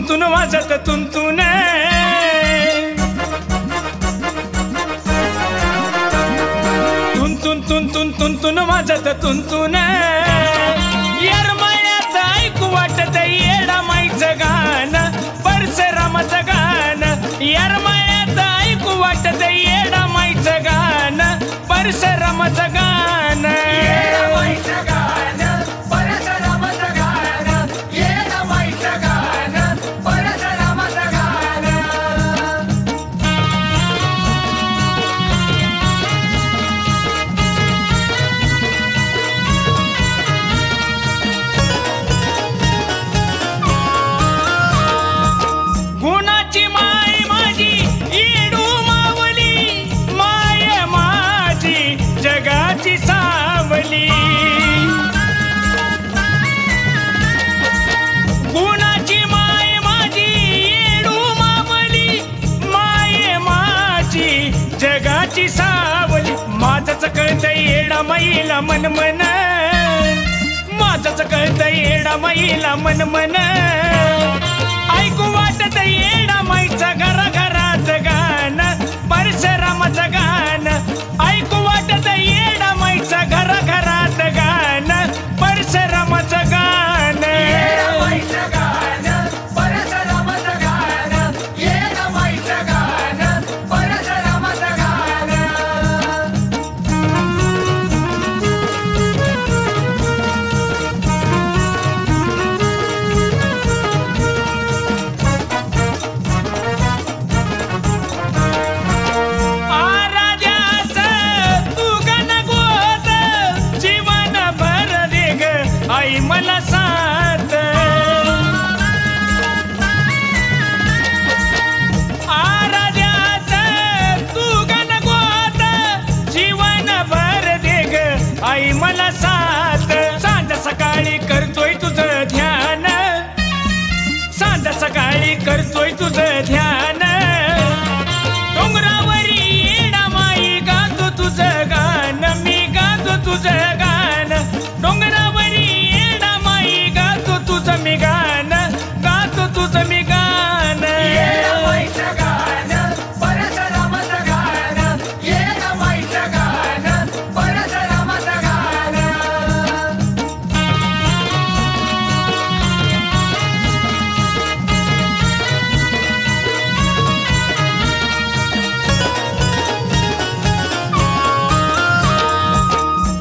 तुंतुन वाजत तुंतुन तुंतुन वाजत तुंतुन येरमाळ्यात ऐकू वाटत येडामाईचं गाणं परशुरामाचं गाणं येरमाळ्यात ऐकू वाटत येडामाईचं गाणं परशुरामाचं गाणं येडामाईचं गाणं परशुरामाचं गाणं येडामाईचं गाणं परशुरामाचं गाणं गुणाची माय माझी येडू मावली माय माझी जगाची सावली गुणाची माय माझी येडू मावली माय माझी जगाची सावली माझंच कळतंय येडामाईला मन मन माझंच कळतंय येडामाईला मन मन ऐकू वाटत येडामाईचं घराघरात गाणं परशुरामाचं गाणं ऐकू वाटत येडामाईचं घराघरात गाणं परशुरामाचं गाणं येडामाईचं गाणं परशुरामाचं गाणं येडामाईचं गाणं परशुरामाचं गाणं आई मला साथ आराध्याचं तू गणगोत जीवन भर दे ग आई मला साथ सांज सकाळी करतोय तुझं ध्यान सांज सकाळी करतोय तुझं ध्यान डोंगरावरी येडामाई गातो तुझं गाणं मी गातो तुझं गाणं डोंगरावरी येडामाई गातो तुझं मी गाणं गातो तुझं मी गाणं येडामाईचं गाणं परशुरामाचं गाणं येडामाईचं गाणं परशुरामाचं गाणं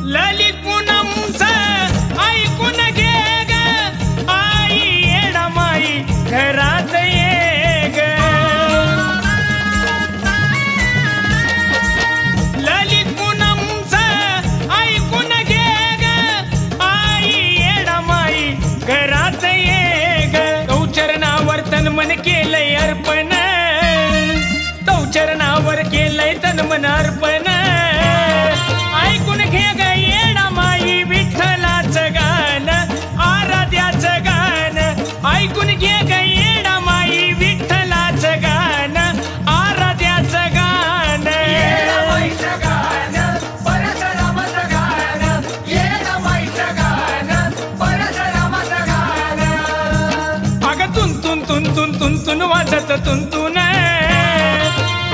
ललित पूनमचं ऐकून घे ग आई येडामाई घरात ये ग ललित पूनमचं ऐकून घे ग आई येडामाई घरात ये ग तौ चरणावर तन मन केलंय अर्पण तौ चरणावर केलंय तन मन अर्पण ऐकून घे ग येडामाई विठ्ठलाचं गाणं आराध्याचं गाणं ऐकून घे ग येडामाई विठ्ठलाचं गाणं आराध्याचं गाणं येडामाईचं गाणं परशुरामाचं गाणं येडामाईचं गाणं परशुरामाचं गाणं अगं तुंतुन वाजत तुंतुन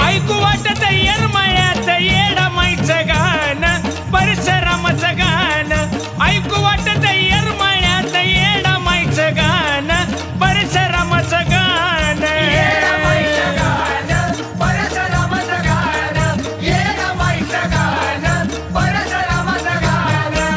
ऐकू वाटत येरमाळ्यात येडामाईचं गाणं परशुरामाचं गाणं ऐकू वाटत येरमाळ्यात येडामाईचं गाणं परशुरामाचं गाणं येडामाईचं गाणं परशुरामाचं गाणं येडामाईचं गाणं परशुरामाचं गाणं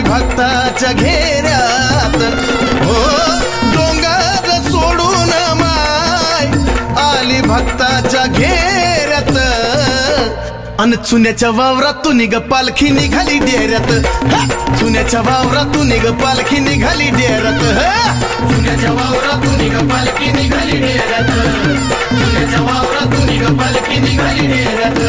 भक्ताच्या घेऱ्यात हो डोंगर सोडून माय आली भक्ताच्या घेऱ्यात अन चुन्याच्या वावरातून निघ पालखी निघाली डेऱ्यात चुन्याच्या वावरातून निघ पालखी निघाली डेऱ्यात चुन्याच्या वावरातून निघ पालखी निघाली डेऱ्यात चुन्याच्या वावरातून निघ पालखी निघाली डेऱ्यात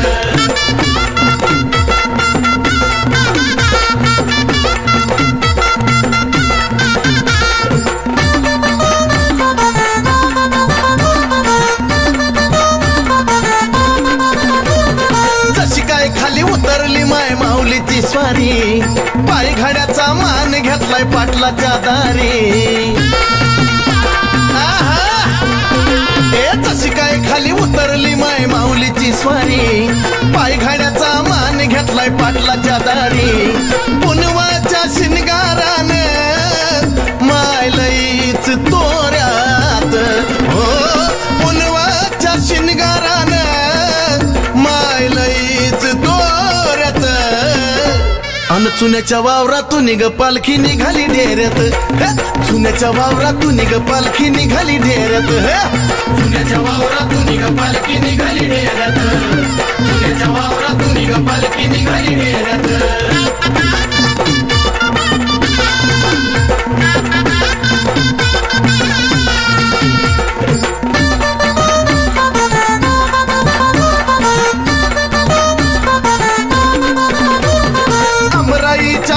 माऊलीची स्वारी पायघड्याचा मान घेतलाय पाटलाच्या दारी जशी काय खाली उतरली माय माऊलीची स्वारी पायघड्याचा मान घेतलाय पाटलाच्या दारी पुनवाच्या शिनगारान माय लईच तोऱ्यात हो पुनवाच्या शिनगारान माय लईच तोऱ्यात अन चुन्याच्या वावरातून ग पालखी निघाली ढेऱ्यात चुन्याच्या वावरातून ग पालखी निघाली ढेऱ्यात चुन्याच्या वावरातून ग पालखी निघाली ढेऱ्यात चुन्याच्या वावरातून ग पालखी निघाली ढेऱ्यात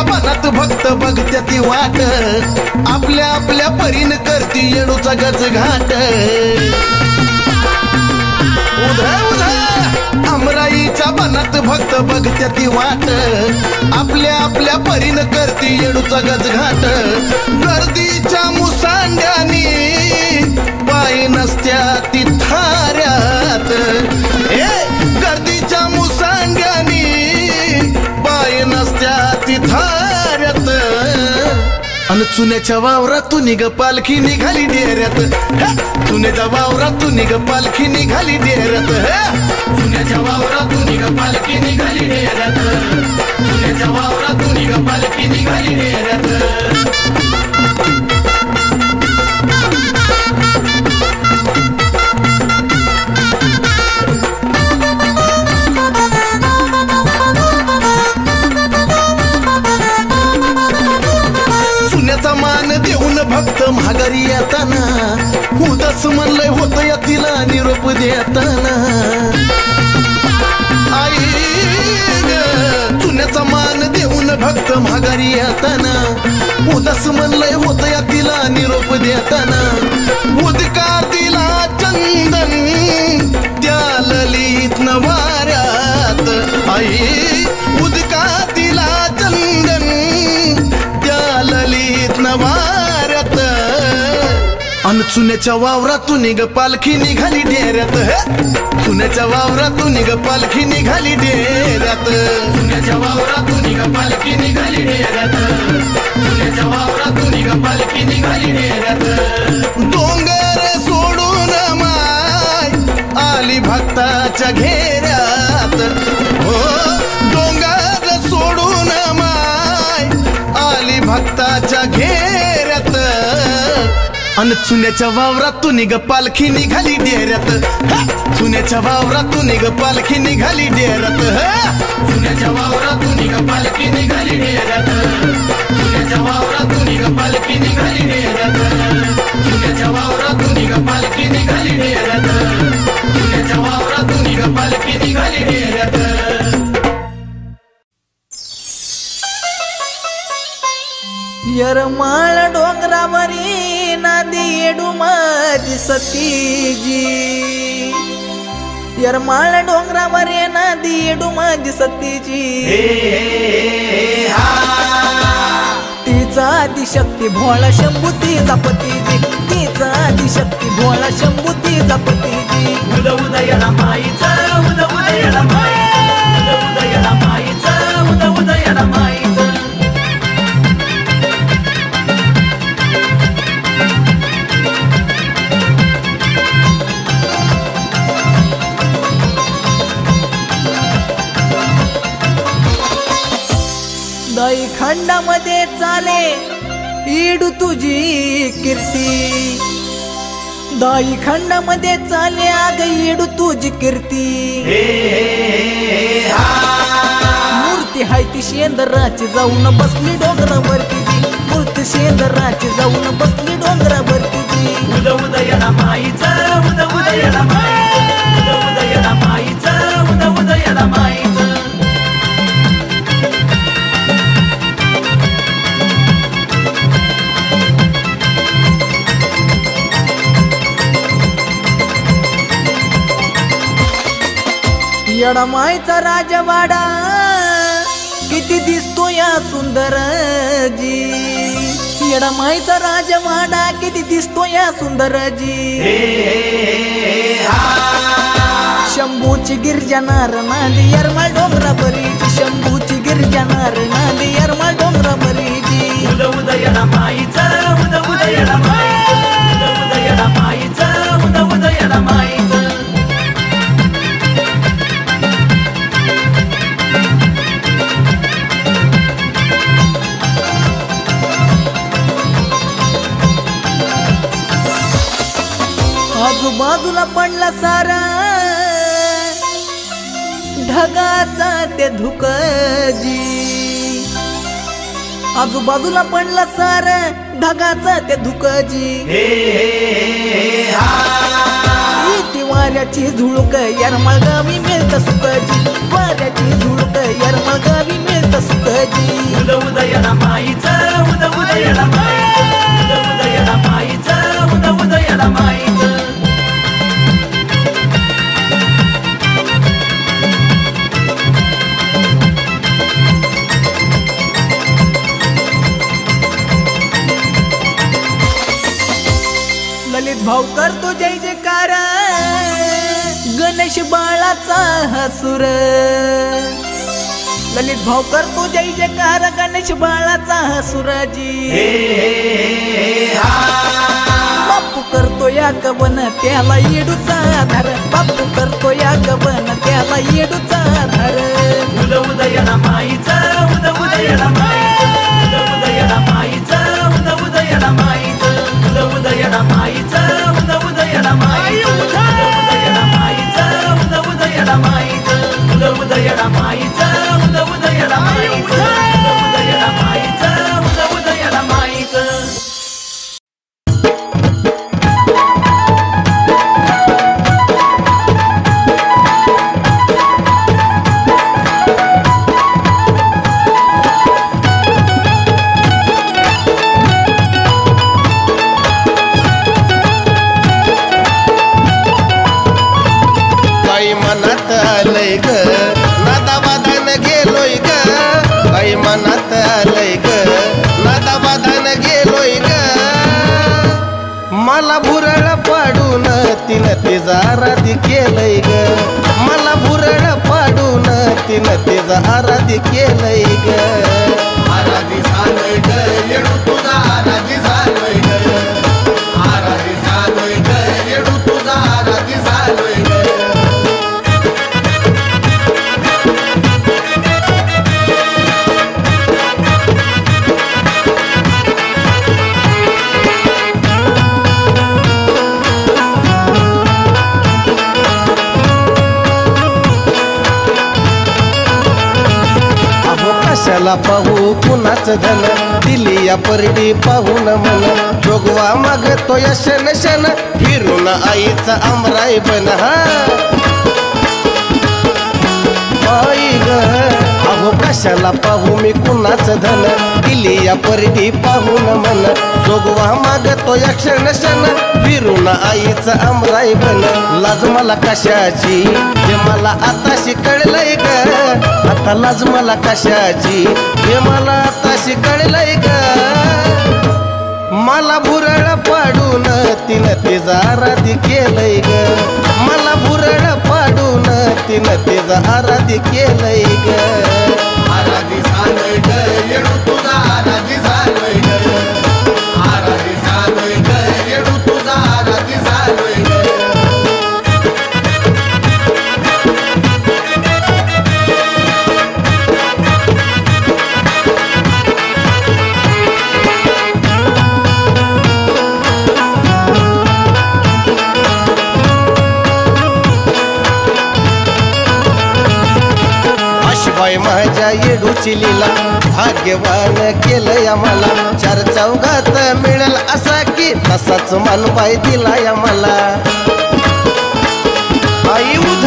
बनात भक्त बघत्या ती वाट आपल्या आपल्या परीन करती येडूचा गज घाट उधा उधा अमराईच्या बनात भक्त बघत्या ती वाट आपल्या आपल्या परीन करती येडूचा गज घाट गर्दीच्या मुसांड्यानी पाय नसत्या ती थाऱ्यात गर्दीच्या मुसांड्यानी पाय नसत्या ती थाऱ्यात अन चुन्याच्या वावरातून ग पालखी निघाली डेऱ्यात चुन्याच्या वावरातून ग पालखी निघाली डेऱ्यात चुन्याच्या वावरातून ग पालखी निघाली डेऱ्यात चुन्याच्या वावरातून ग पालखी निघाली डेऱ्यात मान देऊन भक्त महागारी येताना उदास म्हणलंय होत या तिला निरोप देताना आई चुन्याचा मान देऊन भक्त महागारी येताना उदास म्हणलंय होत या तिला निरोप देताना उदका तिला चंदन त्या ललित नवाऱ्यात आई उदका तिला चंदन ललित नवाऱ्यात अन चुन्याच्या वावरातून ग पालखी निघाली डेऱ्यात चुन्याच्या वावरातून ग पालखी निघाली डेऱ्यात चुन्याच्या वावरातून ग पालखी निघाली डेऱ्यात चुन्याच्या वावरातून ग पालखी निघाली डेऱ्यात डोंगर सोडून माय आली भक्ताच्या घेऱ्यात हो डोंगर सोडून माय आली भक्ताच्या घेऱ्यात अन चुन्याच्या वावरातून ग पालखी निघाली डेऱ्यात चुन्याच्या वावरातून ग पालखी निघाली डेऱ्यात चुन्याच्या वावरातून ग पालखी निघाली डेऱ्यात चुन्याच्या वावरातून ग पालखी निघाली डेऱ्यात चुन्याच्या वावरातून ग पालखी निघाली डेऱ्यात चुन्याच्या वावरातून ग पालखी निघाली डेऱ्यात यरमाळ डोंगरावरी नादी येडू माझी सतीजी यरमाळ डोंगरावरी नादी येडू माझी सतीजी तिचा आदिशक्ती भोळा शंभू तिचा पतीजी तिचा आदिशक्ती भोळा शंभू तिचा पतीजी उद उदयला माईचा उद उदयला माईचा उद उदयला माईचा उद उदयला माईचा दाई खंडामध्ये चाले इडू तुझी कीर्ती दाई खंडामध्ये चाले आग इडू तुझी कीर्ती मूर्ती हाय ती शेंदराची जाऊन बसली डोंगरावरती मूर्ती शेंदराची जाऊन बसली डोंगरावरती उद उदयला माईचा उद उदयला माईचा उद उदयला माईचा उद उदयला माईचा येडमाईचा राजवाडा किती दिसतो या सुंदरजी येडामाईचा राजवाडा किती दिसतो या सुंदरजी शंभूची गिरजानार नांदी यरमाळ डोंगरा बरीची शंभूची गिरजानार नांदी यरमाळ डोंगरा बरीची उद उद येडामाईचा उद उद येडामाईचा उद उद येडामाईचा उद उद येडामाईचा आजूबाजूला पडला सारा ढगाचा ते धुकजी आजूबाजूला पडला सारा ढगाचा ते धुकजी ती वाऱ्याची झुळूक यरमाळ गावी मिळत सुखजी वाऱ्याची झुळूक यरमाळ गावी मिळत सुखजी उद उद येडामाईचा उद उद येडामाईचा उद उद येडामाईचा उद उद येडामाईचा ललित भाऊ करतो जय जयकार गणेश बाळाचा हसूर ललित भाऊ करतो जय जयकार गणेश बाळाचा हसुराजी बापू करतो या गवन त्याला येडूचा आधार बापू करतो या गवन त्याला येडूचा आधार उद उद येडामाईचा उद उद येडामाईचा उद उद येडामाईचा उद उद येडामाईचा उद उद येडामाईचा उद उद येडामाईचा उद उद येडामाईचा उद उद येडामाईचा उद उद येडामाईचा उद उद येडामाईचा उद उद येडामाईचा आलंय ग नादाबादान गेलोय ग काही मनात आलंय ग नादाबादान गेलोय ग मला भुरळ पाडून तिनं तिचा आराधी केलंय ग मला भुरळ पाडून तिनं तिचा आराधी केलंय ग आराधी झालोय ग येडू तुझा आराधी झालोय ग आराधी झालोय ग येडू तुझा आराधी झालोय ग कशाला पाहू कुणाच धन दिली या परडी पाहून मन जोगवा मागतो या शन शन फिरून आईचा आमराई बन हा आई ग अहो कशाला पाहू मी कुणाच धन दिली या परडी पाहून मन जोगवा मागतो या क्षण शन फिरून आईचा आमराई बन लाज मला कशाची हे मला आताशी कळलंय ग आता लाज मला कशाची हे मला आताशी कळलंय ग मला भुरळ पाडून तिनं तिचा आराधी केलंय ग मला भुरळ पाडून तिनं तिचा आराधी केलंय ग आराधी झालोय ग येडू तुझा आराधी झालोय ग आराधी झालोय ग येडू तुझा आराधी झालोय ग बाई माझ्या येडूची लीला भाग्यवान केलं आम्हाला चार चौघात मिळेल असा की तसाच मानबाई दिला आम्हाला आई उध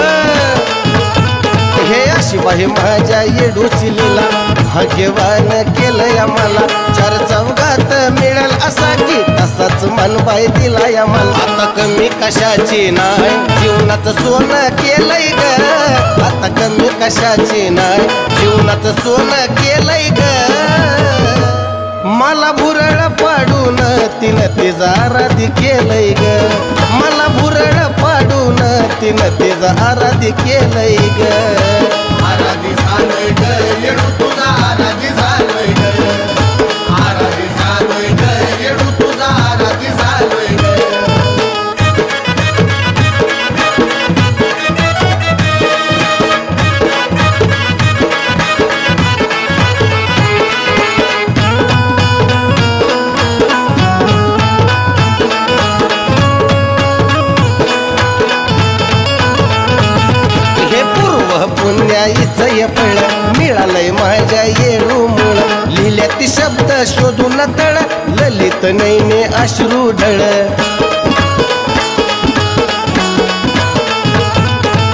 हे अशी बाई माझ्या येडूची लीला भाग्यवान केलं आम्हाला चार चौघात मिळेल असा की तसाच मन बाई दिला या मला आता कमी कशाची नाही जीवनाचं सोनं केलंय ग आता कमी कशाची नाही जीवनाचं सोनं केलंय ग मला भुरळ पाडून तिनं तिचा आराधी केलंय ग मला भुरळ पाडून तिनं तिचा आराधी केलंय ग आराधी झालंय ग येडू तुझा आराधी झालंय ग आराधी झालंय ग येडू तुझा आराधी झालंय ग पुण्याईचं फळ मिळालंय माझ्या येडू मुळ लिहिल्या ती शब्द शोधून तळ ललित नैने अश्रू ढळ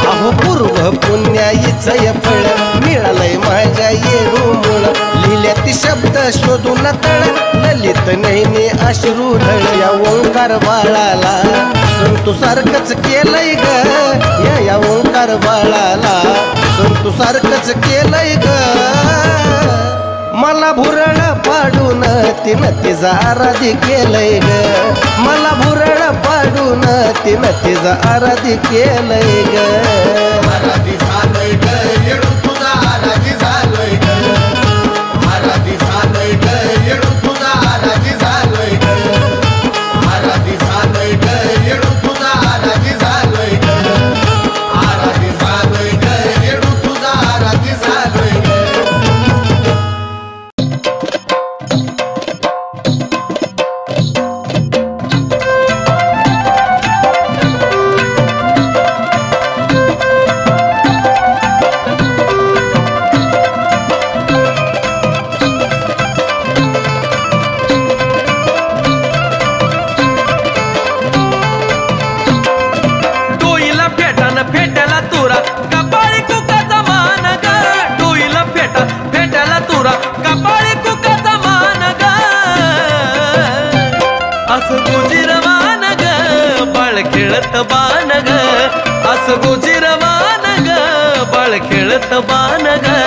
अहो पूर्व पुण्याईचं फळ मिळालंय माझ्या येडू मुळ लिहिल्या ती शब्द शोधून तळ ललित नैने अश्रू ढळ या ओंकार बाळाला संतू सारखंच केलंय ग या ओंकार बाळाला संतू सारखंच केलंय ग मला भुरळ पाडून तिनं तिचा आराधी केलंय ग मला भुरळ पाडून तिनं तिचा आराधी केलंय ग आराधी झालंय ग येडू तुझा आराधी झालंय ग आराधी झालंय ग येडू तुझा आराधी झालंय ग आराधी झालंय ग येडू तुझा आराधी झालंय ग आराधी झालंय ग येडू तुझा आराधी झालंय ग खेळत बाण ग असं गोजीरवान ग बाळ खेळत बाण ग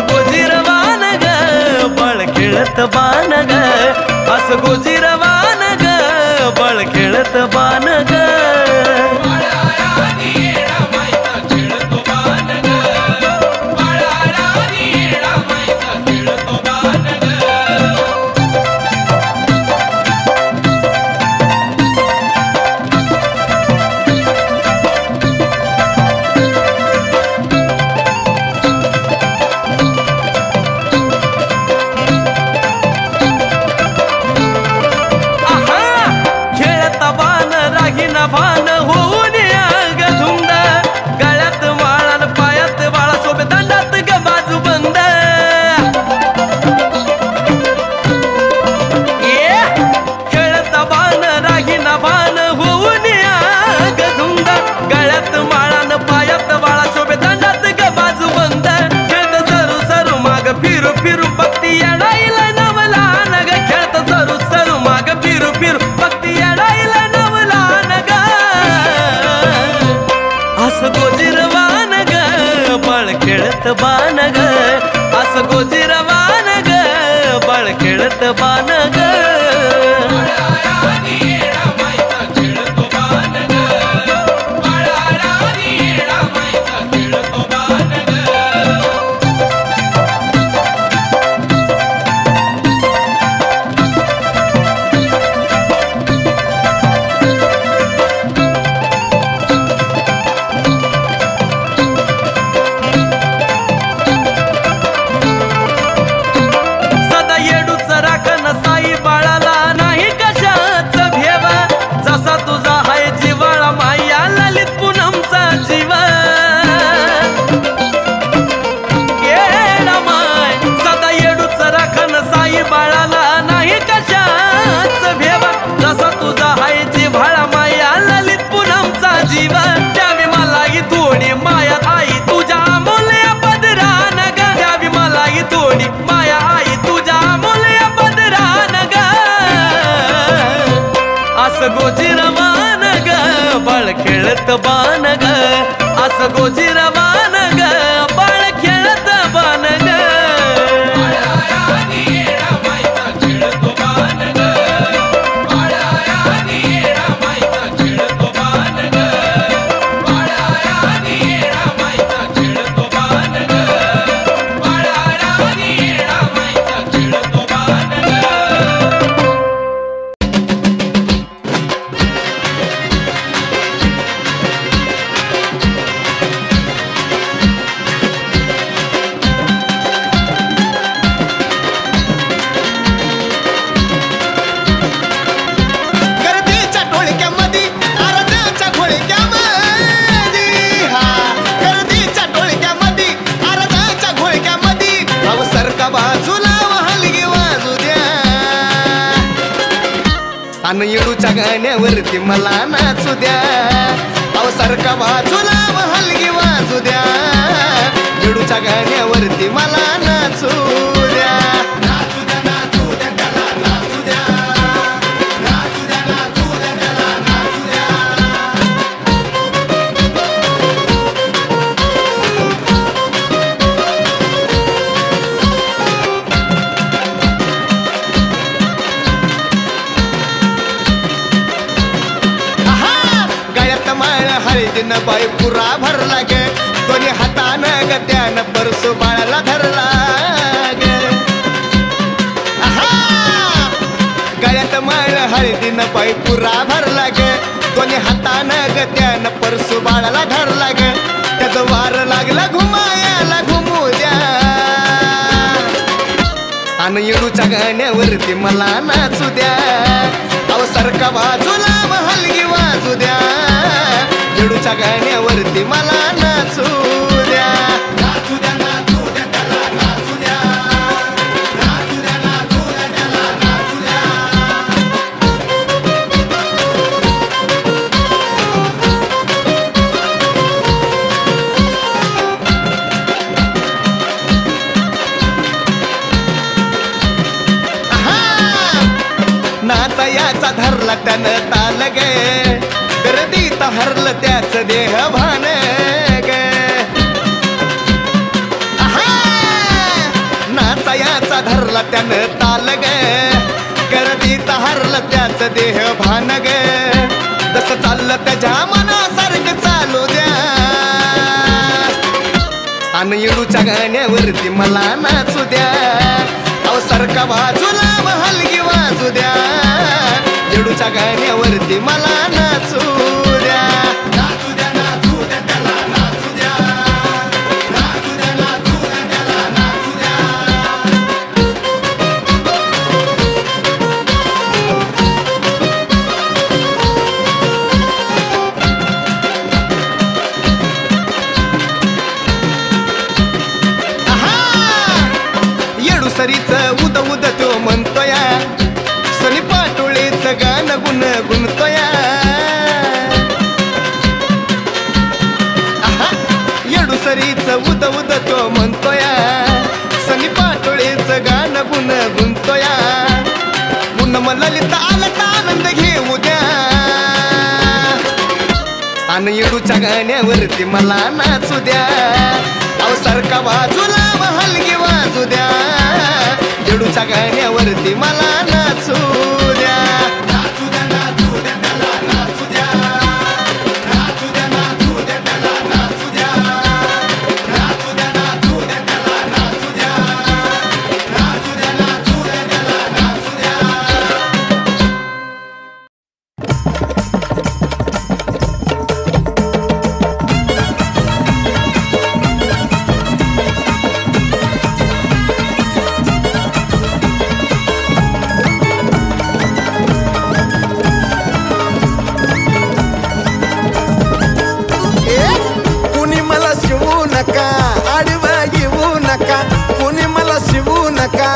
गोजीरवान ग बळ खेळत बाण ग असं गोजीरवान ग बळ खेळत बाण ग भान होऊन आग धुंद गळ्यात माळान पायात बाळा सोबे दंडात ग बाजू बंद खेळत बाण राहीना भान होऊन आग धुंद गळ्यात माळान पायात बाळा सोबे दंडात ग बाजू बंद खेळत सरू सरू माग फिरू फिरू पक्ती येडाईला नवला नग खेळत सरू सरू माग फिरू फिरू पक्ती येडाईला नवला नग असं गोजीरवान ग बळ खेळत बाण ग असं गोजीरवान ग बळ खेळत बाण ग गोजीरवान ग बाळ खेळत बाण ग असं गोजीरवान ग बाळ खेळत बाण ग अन येडूच्या गाण्यावरती मला नाचू द्या अवसारखा बाजूला हलगी वाजू द्या येडूच्या गाण्यावरती मला नाचू द्या नाचू द्या नाचू द्या त्याला नाचू द्या नाचू द्या नाचू द्या त्याला नाचू द्या हळदीन बाई पुरा भरला ग दोन्ही हातानं ग त्यानं परसू बाळाला धरला ग गळ्यात माळ हळदीन बाई पुरा भरला ग दोन्ही हातानं ग त्यानं परसू बाळाला धरला ग त्याचं वार लागला घुमायाला घुमू द्या आणि येडूच्या गाण्यावरती मला नाचू द्या अवसारखा बाजूला हलगी वाजू द्या येडूच्या गाण्यावरती मला नाचू द्या नाचू द्या नाचू द्या त्याला नाचू द्या नाचू द्या नाचू द्या त्याला नाचू द्या नाचा याचा धरला त्यानं ताल गे गर्दीत हरलं त्याच देह भान ग नाचा याचा धरला त्यानं ताल ग गर्दीत हरलं त्याच देह भान ग जसं चाललं त्याच्या मनासारखं चालू द्या आणि येडूच्या गाण्यावरती मला नाचू द्या अवसारखा बाजूला हलगी वाजू द्या येडूच्या गाण्यावरती मला नाचू द्या नाचू द्या नाचू द्या त्याला नाचू द्या नाचू द्या नाचू द्या त्याला नाचू द्या येडूसरीच उद उद तो म्हणतोया सनी पाटोळेचं गाणं गुण गुणतोया येडूसरीच उद उद तो म्हणतोया सनी पाटोळेचं गाणं गुण गुणतोया पुन्हा ललित आलता आनंद घेऊ द्या आणि येडूच्या गाण्यावरती मला नाचू द्या अवसारखा बाजूला हलगी वाजू द्या येडूच्या गाण्यावरती मला नाचू द्या. नाचू द्या नाचू द्या त्याला नाचू द्या नाचू द्या नाचू द्या त्याला नाचू द्या नाचू द्या नाचू द्या त्याला नाचू द्या नाचू द्या नाचू द्या त्याला नाचू द्या. कुणी मला शिवू नका आडवा येऊ नका कुणी मला शिवू नका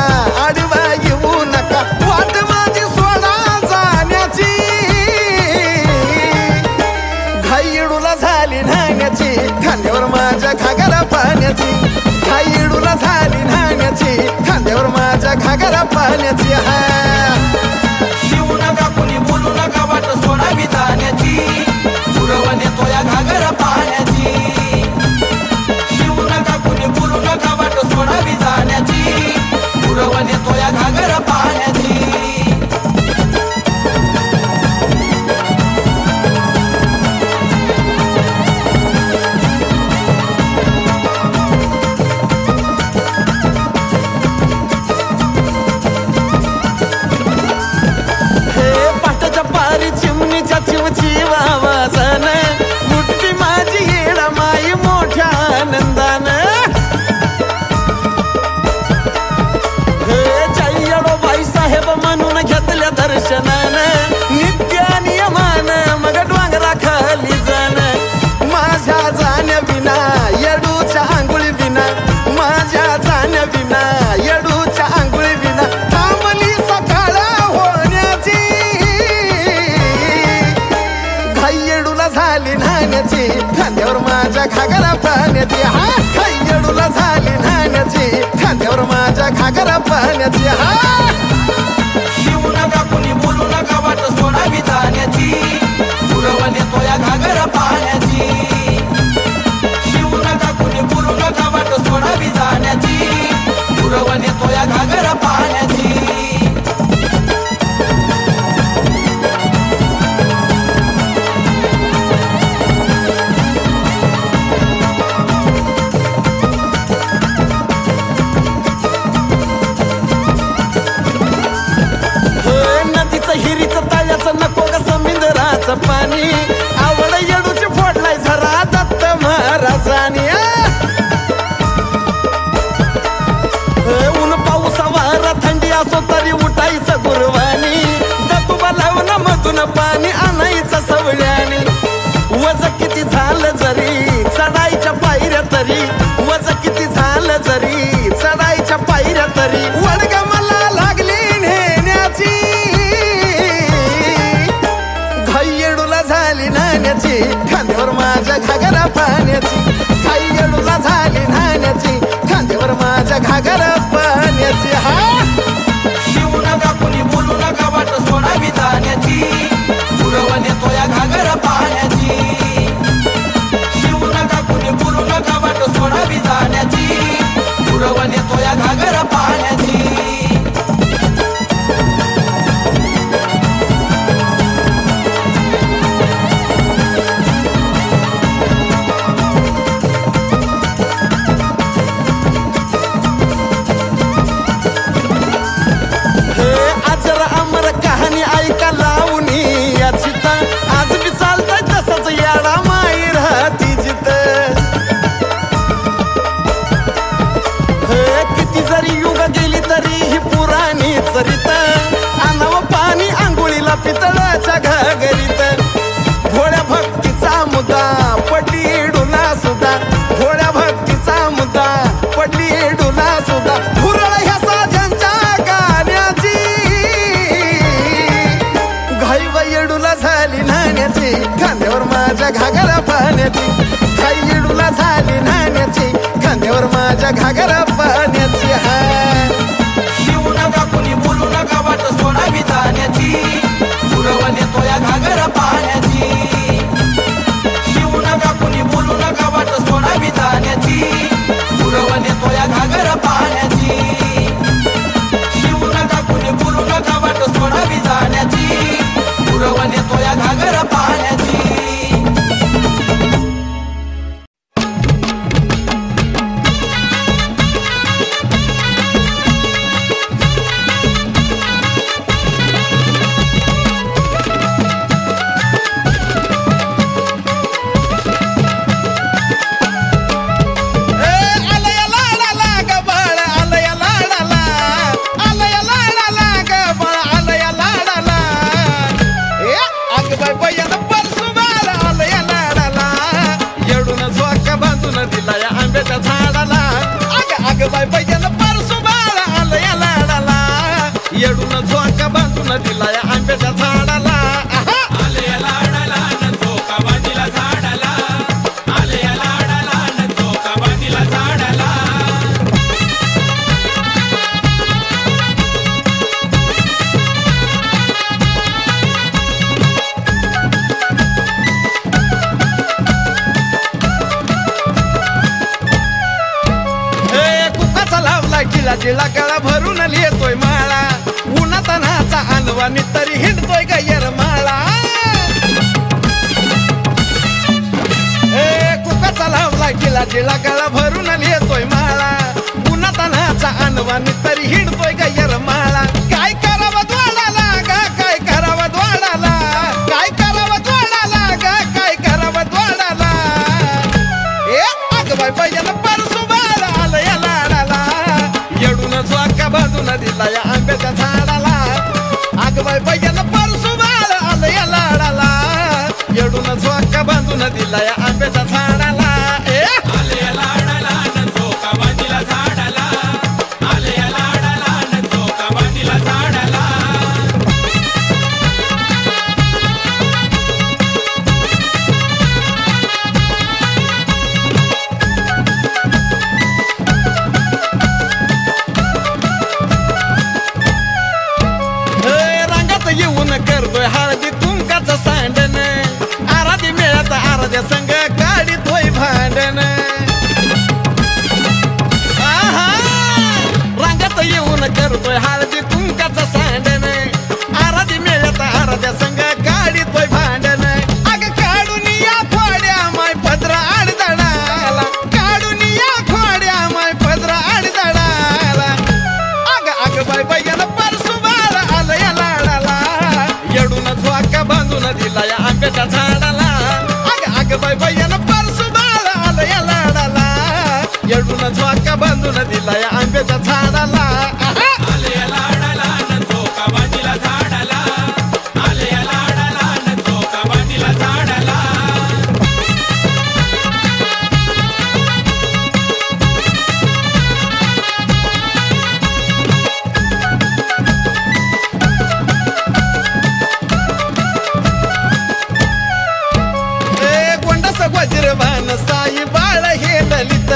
आडवा येऊ नका वाट माझी सोडा जाण्याची घाईडूला झाली न्हाण्याची खांद्यावर माझ्या घागरा पाण्याची घाईडूला झाली न्हाण्याची खांद्यावर माझ्या घागरा पाण्याची. हा शिवू नका कुणी बोलू नका वाट सोडावी जाण्याची पुरवण येतो या घागरा पाण्याची. शिवू नका कुणी बोलू नका वाट सोडावी जाण्याची पुरवण येतो या घागरा पाण्याची. पाटाच्या पारी चिमणीच्या चिवची वाजन मुठती माझी येडा माई मोठ्या आनंदान. जय्यडो बाई साहेब म्हणून घेतल्या दर्शनान नित्य नियमान मग डोंगरा खाली जाण. माझ्या जाण्या विना येडूच्या आंघोळी विना माझ्या जाण्या विना येडूच्या आंघोळी विना थांबली सकाळ होण्याची घाईडूला झाली न्हाण्याची खांद्यावर माझ्या घागरा पाण्याची. हा घाईडूला झाली न्हाण्याची खांद्यावर माझ्या घागरा पाण्याची. हा शिवू नका कुणी बोलू नका वाट सोडावी जाण्याची पुरवण येतो या घागरा पाण्याची. शिवू नका कुणी बोलू नका वाट सोडावी जाण्याची पुरवण येतो या घागरा पाण्याची. नदीचं हिरीचं तळ्याचं नको ग समुद्राचं पाणी आवड येडूची फोडलाय झरा दत्त महाराजांनी. ऊन पाऊस वारा थंडी असो तरी उठायचं गुरवानी दतुबा लावून मधून पाणी आणायचं सवळ्यानी. वज किती झालं जरी चढायच्या पायऱ्या तरी वज किती झालं जरी चढायच्या पायऱ्या तरी वडगा मला लागली नेण्याची घाईडूला झाली न्हाण्याची खांद्यावर माझ्या घागरा पाण्याची. घाईडूला झाली न्हाण्याची खांद्यावर माझ्या घागरा पाण्याची. हा शिवू नका कुणी बोलू नका वाट सोडावी जाण्याची पुरवण येतो या घागरा पाण्याची. शिवू नका कुणी बोलू नका वाट सोडावी जाण्याची पुरवण येतो या घागरा पाण्याची. आजर अमर कहाणी ऐका लावणी याची आज बी चालतंय तसंच याडा माई राहती जित. किती जरी युग गेली तरी ही पुराणी चरित आणावं पाणी आंघोळीला पितळाच्या घागरीत. भोळ्या भक्तीचा मुद्दा पडली डुला सुद्धा भोळ्या भक्तीचा मुद्दा पडली डुला सुद्धा भुरळ ह्या साजांच्या गाण्याची घाई येडूला झाली न्हाण्याची खांद्यावर माझ्या घागरा पाण्याची. घाई येडूला झाली न्हाण्याची खांद्यावर माझ्या घागरा पाण्याची. हा शिवू नका कुणी बोलू नका वाट सोडावी जाण्याची पुरवण येतो या घागरा पाण्याची. शिवू नका कुणी बोलू नका वाट सोडावी जाण्याची पुरवण येतो या घागरा पाण्याची. गिळा गळा भरून लिहितोय माळा उन्हातानाचा अनवानी तरी हिंडतोय गयर माळा कुकाचा लावला गिळा गिळा गळा भरून लिहितोय माळा उन्हातानाचा अनवानी तरी हिंडतोय गयर माळा काय करावं द्वाडाला ग काय करावं द्वाडाला काय करावं द्वाडाला ग काय करावं द्वाडाला अग बाय बायला परसू बाळ आलं या लाडाला येडून झोका बाजून दिला या आंब्याच्या झाडाला अग बाय बायला परसू बाळ आलं या लाडाला येडून झोका बांधून दिला या आंब्याच्या झाडाला आले या लाडाला न झोका बांधिला झाडाला आले या लाडाला न झोका बांधिला झाडाला रंगात येऊन करतोय हळदी कुंकाचं सांडण आराधी मिळत आराध्या संग काढितोय भांडण रंगात येऊन करतोय हळदी कुंकाचं सांडण आराधी मिळत आराध्या संग काढितोय भांडण अग काढून या खोड्या माय पदरा आडदडाला काढून या खोड्या माय पदरा आडदडाला अग अग बाय बायला परसू बाळ आलं या लाडाला येडून झोका बांधून दिला या आंब्याच्या झाडाला अग अग बाय बायला परसू बाळ आलं या लाडाला येडून झोका बांधून दिला या आंब्याच्या झाडाला आले या लाडाला न झोका बांधिला झाडाला आले या लाडाला न झोका बांधिला झाडाला गोंडस वज्रवान साई बाळ हे ललित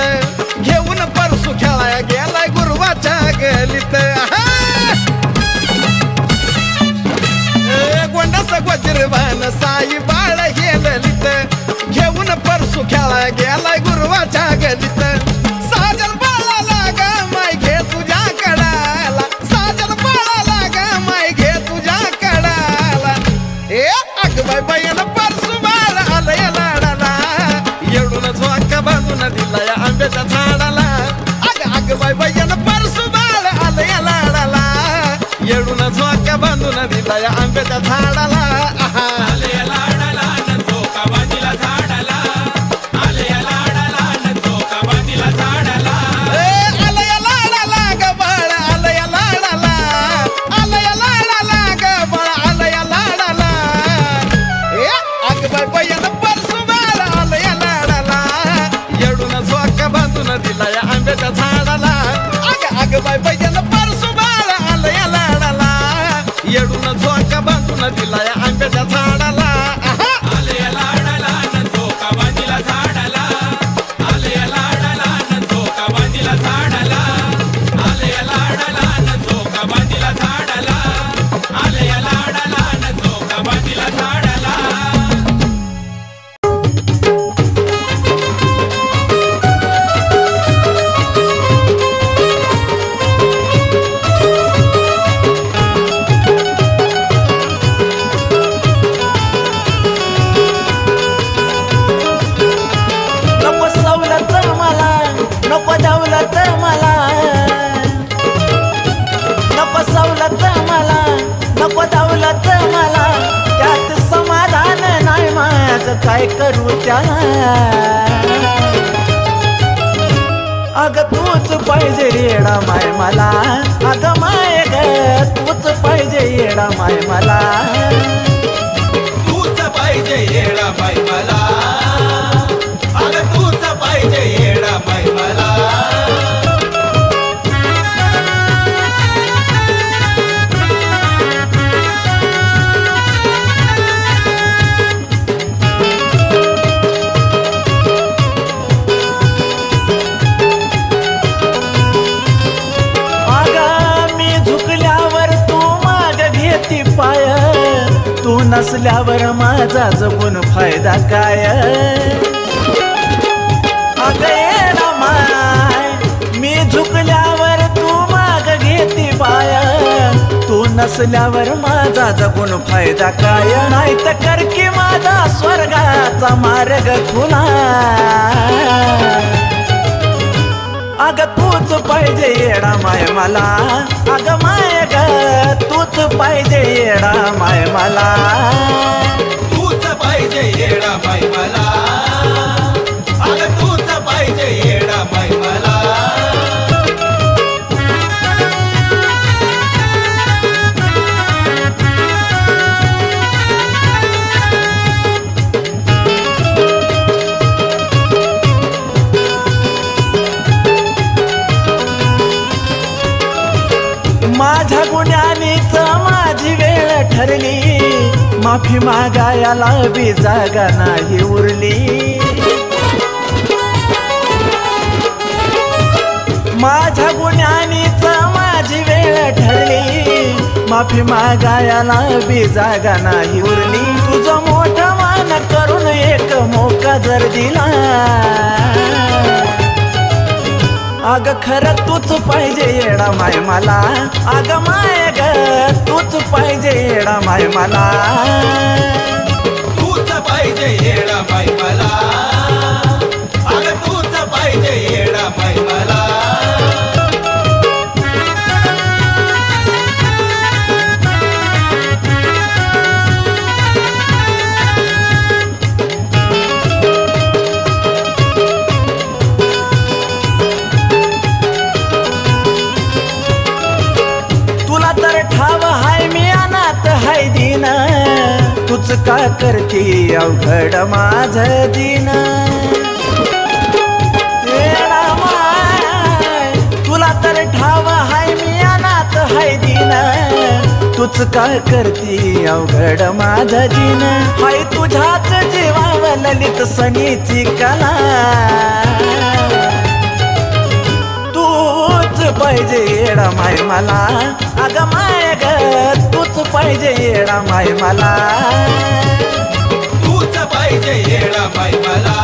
घेऊन परसू खेळाया गेलाय गुरुवाच्या गलीत गोंडस वज्रवान साई बाळ हे ललित घेऊन परसू खेळाया गेलाय गुरुवाच्या गलीत साजन बाळाला ग माय घे तुझ्या कडाला साजन बाळाला ग माय घे तुझ्या कडाला अग बाय बायला परसू बाळ आलं या लाडाला येडून झोका बांधून दिला या आंब्याच्या झाडाला अग अग बाय बायला परसू बाळ आलं या लाडाला येडून झोका बांधून दिला या आंब्याच्या झाडाला आले या लाडाला न झोका बांधिला झाडाला आले या लाडाला न झोका बांधिला झाडाला आलं या लाडाला ग बाळ आलं या लाडाला आलं या लाडाला ग बाळ आलं या लाडाला अग बाय बायला परसू बाळ आलं या लाडाला येडून झोका बांधून दिला या आंब्याच्या झाडाला अग बाय बायला परसू बाळ आलं या लाडाला येडून झोका बांधून दिला या आंब्याच्या झाडाला आले या लाडाला न झोका बांधिला झाडाला आले या लाडाला न झोका बांधिला झाडाला आले या लाडाला न झोका बांधिला झाडाला आले या लाडाला न झोका बांधिला झाडाला नको सवलत मला नको दौलत मला नको सवलत मला नको दौलत मला त्यात समाधान नाही माझं काय करू त्या अग तूच पाहिजे येडा माय मला अग माय ग तूच पाहिजे येडा माय मला तूच पाहिजे येडा बाई मला अगं तूच पाहिजे येडा बाई मला पाय तू नसल्यावर माझा जगून फायदा काय अगं येडा माय मी झुकल्यावर तू पाय तू नसल्यावर माझा जगून फायदा काय नाही तर कर की माझा स्वर्गाचा मार्ग खुला अग तूच पाहिजे येडा माय मला अग माय ग तूच पाहिजे येडा माय मला तूच पाहिजे येडा माय मला अग तूच पाहिजे येडा माय मला माझ्या गुन्ह्यानीच माझी वेळ ठरली माफी मागायला बी जागा नाही उरली माझ्या गुन्ह्यानीच माझी वेळ ठरली माफी मागायला बी जागा नाही उरली तुझं मोठं मान करून एक मोका जर दिला अग खरं तूच पाहिजे येडा माय मला अग माय ग तूच पाहिजे येडा माय मला तूच पाहिजे येडा माय मला अग तूच पाहिजे येडा माय मला तूच का करती अवघड माझ दिन येडा माय तुला तर ठाव हाय मी अनाथ हाय दिन तूच का करती अवघड माझ दिन हाय तुझ्याच जीवाव ललित सनीची कला तूच पाहिजे येडा माय मला अग माय ग तूच पाहिजे येडा माय मला तूच पाहिजे येडा माय मला